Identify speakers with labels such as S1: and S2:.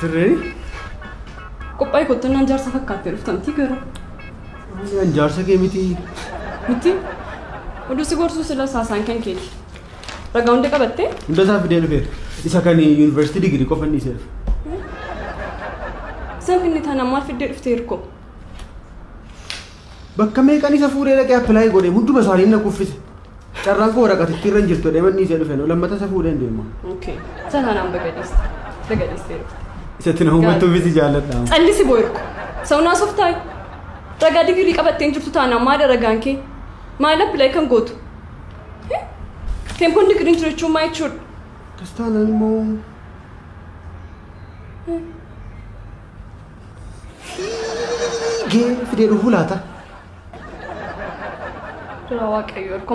S1: Tirree?
S2: Qophii kottan nan jaarsa fakkaatee dhuftanti garuu.
S1: An jaarsa kee miti.
S2: Miti? Oduu si gorsuu sila saasaan kan keeti. Ragaa hunda qabattee?
S1: Hunda isaa fidee dhufeera. Isa kan yuunivarsiitii digirii qofa inni dhiiseera.
S2: Isaan finni taanaan maal fiddee dhuftee Hirkoo?
S1: Bakka meeqaan isa fuudhee dhaqee appilaayi godhee hunduma isaanii na kuffise. Carraan koo waraqatitti irra hin jirtu deeman dhiisee dhufe lammata isa fuudhee hin deemu.
S2: Okay. Sanaan bagadhiiste. Bagadhiistee dhufte.
S1: Isatti na hubattuufis jaalladha.
S2: Callisi boo Hirkoo. Saunaa softaay. Ragaa digirii qabattee hin jirtu taanaan maal ragaan kee? Maal appilaayi kan gootu? Tempoon digiriin jiru jechuun maal jechuudha?
S1: Kastaanaan immoo. Gee fidee dhufuu laata?
S2: Dura waaqayyo Hirkoo.